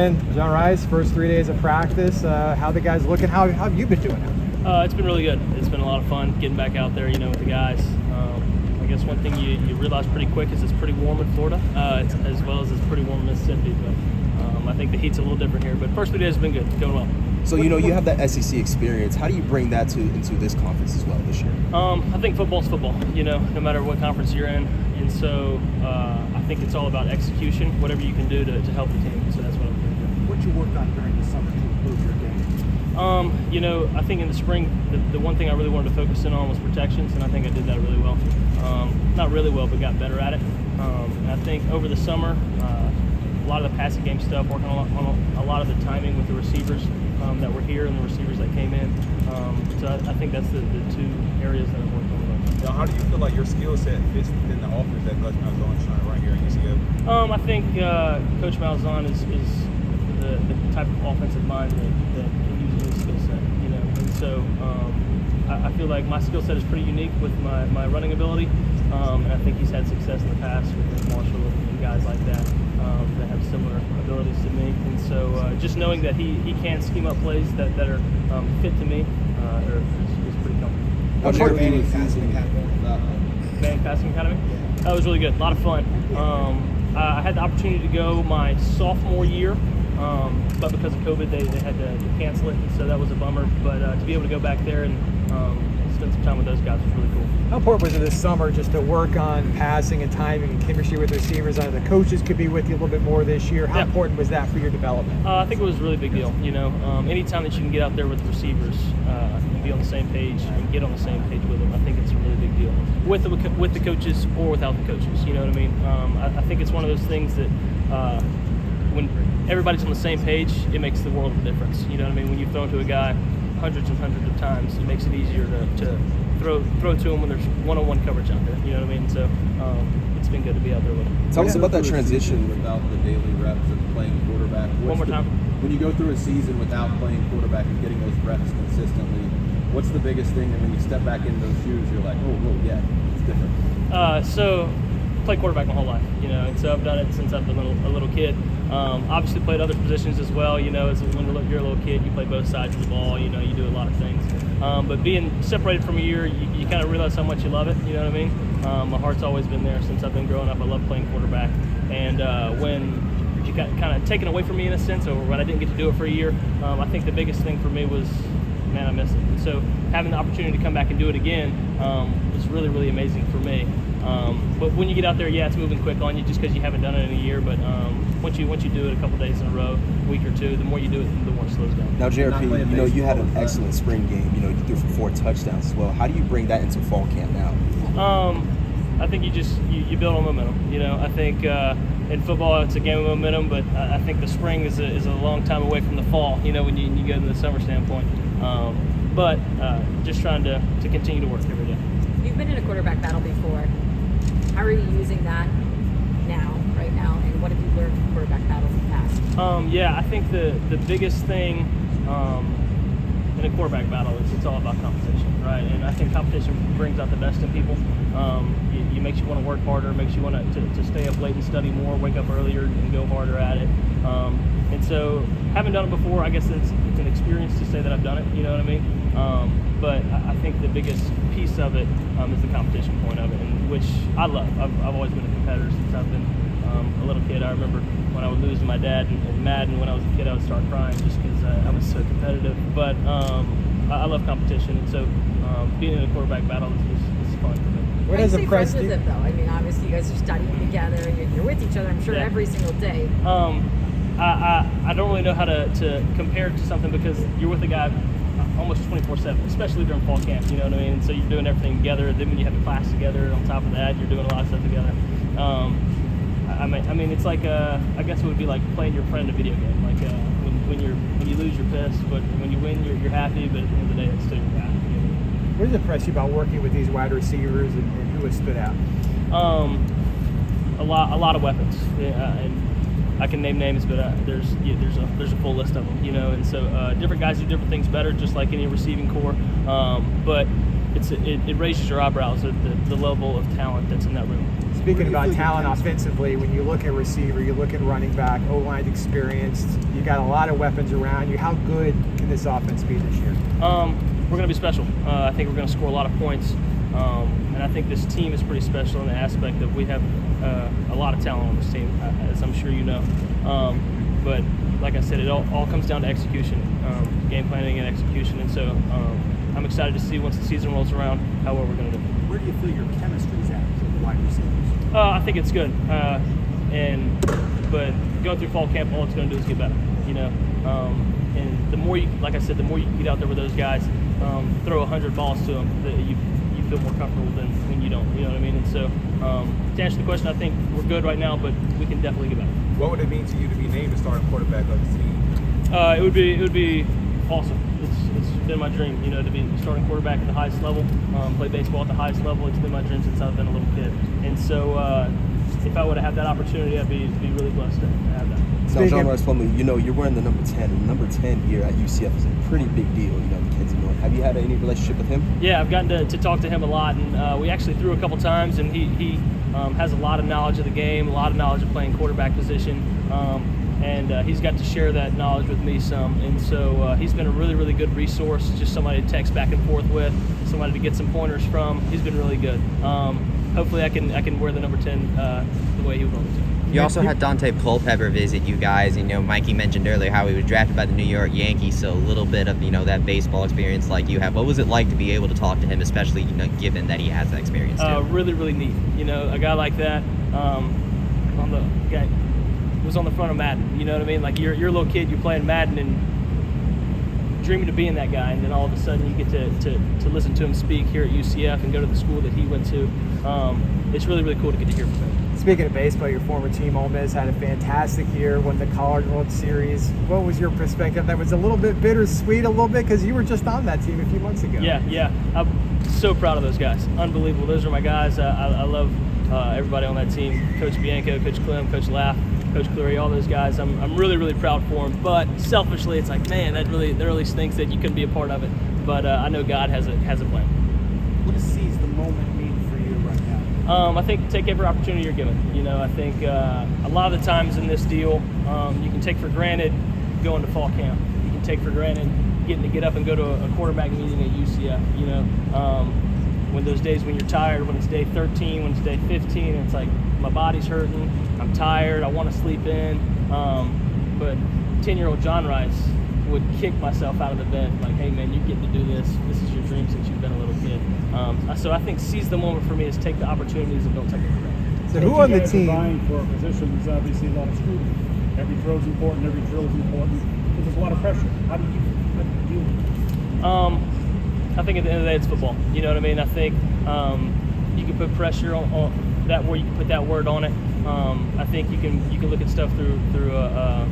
And John Rhys, first 3 days of practice. How the guys looking? How have you been doing now? It's been really good. It's been a lot of fun getting back out there, with the guys. I guess one thing you realize pretty quick is it's pretty warm in Florida, as well as it's pretty warm in Mississippi. But I think the heat's a little different here. But first 3 days have been good, going well. So you have that SEC experience. How do you bring that into this conference as well this year? I think football's football. No matter what conference you're in, and so I think it's all about execution. Whatever you can do to help the team. So that's what I'm doing. What you worked on during the summer to improve your game? I think in the spring, the one thing I really wanted to focus in on was protections, and I think I did that really well. Not really well, but got better at it. And I think over the summer, a lot of the passing game stuff, working on a lot of the timing with the receivers that were here and the receivers that came in. So I think that's the two areas that I've worked on. Now, how do you feel like your skill set fits within the offense that Coach Malzahn's trying to run here at UCF? I think Coach Malzahn is the type of offensive mind that can use his skill set, And so I feel like my skill set is pretty unique with my running ability, and I think he's had success in the past with Marshall and guys like that that have similar abilities to me. And so just knowing that he can scheme up plays that are fit to me is pretty comfortable. What's your view of Passing Manning Passing Academy? Yeah. That was really good. A lot of fun. I had the opportunity to go my sophomore year. But because of COVID, they had to cancel it, and so that was a bummer. But to be able to go back there and spend some time with those guys was really cool. How important was it this summer just to work on passing and timing and chemistry with receivers? I know the coaches could be with you a little bit more this year. How important was that for your development? I think it was a really big deal. Anytime that you can get out there with the receivers and be on the same page and get on the same page with them, I think it's a really big deal. With the coaches or without the coaches, you know what I mean? I think it's one of those things that when everybody's on the same page, it makes the world of a difference. You know what I mean? When you throw to a guy hundreds and hundreds of times, it makes it easier to throw to him when there's one-on-one coverage out there. You know what I mean? So it's been good to be out there with him. Tell us about that transition without the daily reps of playing quarterback. One more time. When you go through a season without playing quarterback and getting those reps consistently, what's the biggest thing? And when you step back into those shoes, you're like, oh, yeah, it's different. So played quarterback my whole life, and so I've done it since I've been a little kid. Obviously played other positions as well, as when you're a little kid, you play both sides of the ball, you do a lot of things. But being separated from a year, you kind of realize how much you love it, you know what I mean? My heart's always been there since I've been growing up. I love playing quarterback. And when you got kind of taken away from me in a sense, or when I didn't get to do it for a year, I think the biggest thing for me was, man, I miss it. And so having the opportunity to come back and do it again was really, really amazing for me. But when you get out there, it's moving quick on you just because you haven't done it in a year. But once you do it a couple days in a row, a week or two, the more you do it, the more it slows down. Now, JRP, you had an excellent spring game. You threw for 4 touchdowns as well. How do you bring that into fall camp now? I think you build on momentum. I think in football it's a game of momentum, but I think the spring is a long time away from the fall. When you go to the summer standpoint. But just trying to continue to work every day. You've been in a quarterback battle before. How are you using that right now, and what have you learned from quarterback battles in the past? I think the biggest thing in a quarterback battle is it's all about competition, right? And I think competition brings out the best in people. It makes you want to work harder, makes you want to stay up late and study more, wake up earlier and go harder at it. And so, having done it before, I guess it's an experience to say that I've done it, you know what I mean? But I think the biggest piece of it is the competition point of it, and which I love. I've always been a competitor since I've been a little kid. I remember when I would lose to my dad in Madden when I was a kid, I would start crying just because I was so competitive. But I love competition, and so being in a quarterback battle is fun for me. What is the press with it, though? I mean, obviously you guys are studying together, you're with each other, I'm sure, every single day. I don't really know how to compare it to something because you're with a guy almost 24/7, especially during fall camp, you know what I mean? And so you're doing everything together. Then when you have the class together, on top of that, you're doing a lot of stuff together. I mean, it's like I guess it would be like playing your friend a video game. Like when you lose, you're pissed, but when you win, you're happy. But at the end of the day, it's still your back. What does it impress you about working with these wide receivers, and who has stood out? A lot of weapons. And I can name names, but there's a full list of them, and so different guys do different things better, just like any receiving core. But it raises your eyebrows at the level of talent that's in that room. speaking about talent offensively, when you look at receiver, you look at running back, O-line experienced, you got a lot of weapons around you. How good can this offense be this year? We're going to be special. I think we're going to score a lot of points. And I think this team is pretty special in the aspect that we have a lot of talent on this team, as I'm sure you know. But like I said, it all comes down to execution, game planning and execution. And so I'm excited to see once the season rolls around how well we're going to do. Where do you feel your chemistry is at with the wide receivers? I think it's good. But going through fall camp, all it's going to do is get better. You know, and the more you, like I said, the more you get out there with those guys, throw 100 balls to them, you feel more comfortable than when you don't. You know what I mean? And so, to answer the question, I think we're good right now, but we can definitely get better. What would it mean to you to be named the starting quarterback of the team? It would be awesome. It's been my dream, you know, to be starting quarterback at the highest level, play baseball at the highest level. It's been my dream since I've been a little kid. And so, if I would have had that opportunity, I'd be really blessed to have that. So, Rhys Plumlee, you know, you're wearing the number 10, and number 10 here at UCF is a pretty big deal, you know, the kids know. Have you had any relationship with him? Yeah, I've gotten to talk to him a lot, and we actually threw a couple times, and he has a lot of knowledge of the game, a lot of knowledge of playing quarterback position, and he's got to share that knowledge with me some. And so he's been a really, really good resource, just somebody to text back and forth with, somebody to get some pointers from. He's been really good. Hopefully I can wear the number 10 the way he would want me to. You also had Dante Culpepper visit you guys. You know, Mikey mentioned earlier how he was drafted by the New York Yankees, so a little bit of, you know, that baseball experience like you have. What was it like to be able to talk to him, especially, you know, given that he has that experience too? Really, really neat. You know, a guy like that, was on the front of Madden. You know what I mean? Like you're a little kid, you're playing Madden and dreaming of being that guy, and then all of a sudden you get to listen to him speak here at UCF and go to the school that he went to. It's really, really cool to get to hear from him. Speaking of baseball, your former team, Ole Miss, had a fantastic year, won the College World Series. What was your perspective? That was a little bit bittersweet, a little bit, because you were just on that team a few months ago. Yeah. I'm so proud of those guys. Unbelievable. Those are my guys. I love everybody on that team. Coach Bianco, Coach Clem, Coach Laff, Coach Cleary, all those guys. I'm really, really proud for them. But selfishly, it's like, man, that really stinks that you couldn't be a part of it. But I know God has a plan. What does seize the moment mean for you right now? I think take every opportunity you're given. You know, I think a lot of the times in this deal, you can take for granted going to fall camp. You can take for granted getting to get up and go to a quarterback meeting at UCF. You know, when those days when you're tired, when it's day 13, when it's day 15, it's like my body's hurting, I'm tired, I want to sleep in. But 10-year-old John Rhys would kick myself out of the bed, like, hey man, you're getting to do this. This is your dream since you've been a little kid. So I think seize the moment for me is take the opportunities and don't take it for granted. So who on the team? Vying for a position, there's obviously a lot of scrutiny. Every throw's important, every drill's important. There's a lot of pressure. How do you deal with it? I think at the end of the day, it's football. You know what I mean? I think you can put pressure on that word. You can put that word on it. I think you can look at stuff through a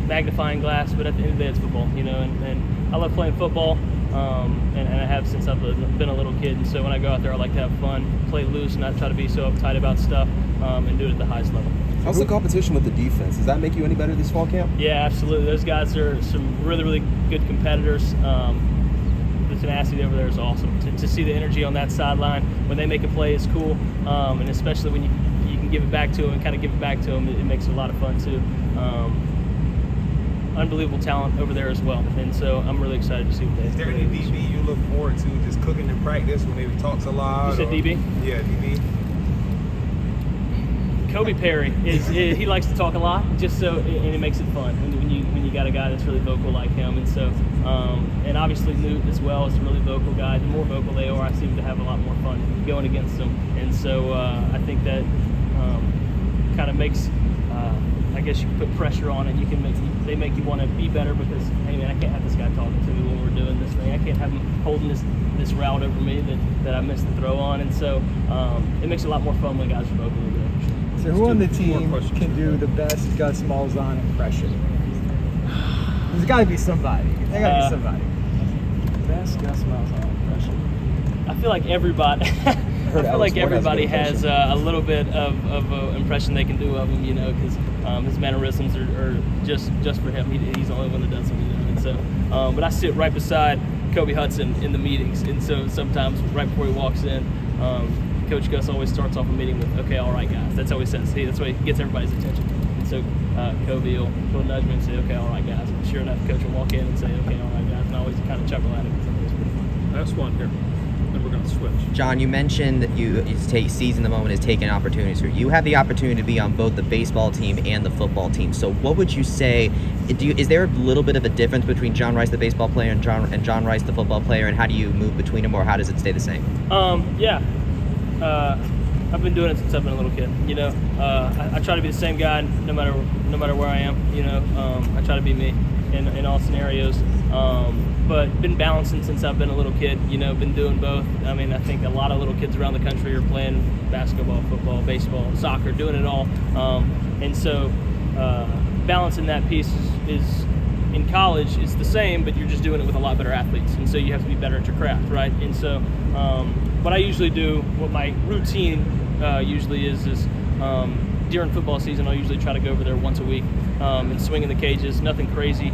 magnifying glass, but at the end of the day, it's football. You know, and I love playing football, and I have since I've been a little kid. And so when I go out there, I like to have fun, play loose, not try to be so uptight about stuff, and do it at the highest level. How's the competition with the defense? Does that make you any better this fall camp? Yeah, absolutely. Those guys are some really, really good competitors. The tenacity over there is awesome. To see the energy on that sideline when they make a play is cool, and especially when you can give it back to them and kind of give it back to them, it makes it a lot of fun too. Unbelievable talent over there as well, and so I'm really excited to see what they do. Is there any DB you look forward to just cooking in practice when maybe talks a lot? You said DB? Yeah, DB. Kobe Perry he likes to talk a lot, just so, and it makes it fun when you got a guy that's really vocal like him. And so, and obviously Newt as well is a really vocal guy. The more vocal they are, I seem to have a lot more fun going against them. And so I think that kind of makes, I guess you can put pressure on it. They make you want to be better because, hey man, I can't have this guy talking to me when we're doing this thing. I can't have him holding this route over me that I missed the throw on. And so it makes it a lot more fun when guys are vocal over there. So who on the team can do the best Gus Malzahn impression? There's got to be somebody. There got to be somebody. Best Gus Malzahn impression. I feel like everybody. Everybody has a little bit of an impression they can do of him, you know, because his mannerisms are just for him. He's the only one that does them, you know. And so, but I sit right beside Kobe Hudson in the meetings, and so sometimes right before he walks in, Coach Gus always starts off a meeting with, okay, all right, guys. That's how he says. See, that's why he gets everybody's attention. And so Kobe will nudge me and say, okay, all right, guys. And sure enough, Coach will walk in and say, okay, all right, guys. And I always kind of chuckle at him because I think it's pretty fun. Last one here. Then we're going to switch. John, you mentioned that you seizing the moment is taking opportunities for you. You have the opportunity to be on both the baseball team and the football team. So what would you say, is there a little bit of a difference between John Rhys, the baseball player, and John Rhys, the football player, and how do you move between them, or how does it stay the same? Yeah. I've been doing it since I've been a little kid. You know, I try to be the same guy no matter where I am. You know, I try to be me in all scenarios. But been balancing since I've been a little kid. You know, been doing both. I mean, I think a lot of little kids around the country are playing basketball, football, baseball, soccer, doing it all. And so balancing that piece is in college is the same, but you're just doing it with a lot better athletes. And so you have to be better at your craft, right? And so what I usually do, what my routine usually is during football season, I'll usually try to go over there once a week and swing in the cages. Nothing crazy,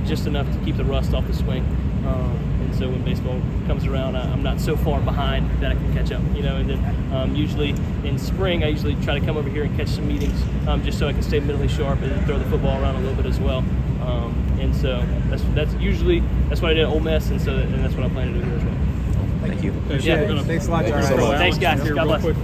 just enough to keep the rust off the swing. And so when baseball comes around, I'm not so far behind that I can catch up. You know, and then usually in spring, I usually try to come over here and catch some meetings just so I can stay mentally sharp and throw the football around a little bit as well. And so that's what I did at Ole Miss, and that's what I plan to do here as well. Thank you. Okay, so Yeah. we're gonna Thanks a lot, John. Thank you so much. Thanks, guys. Here God real bless. quick,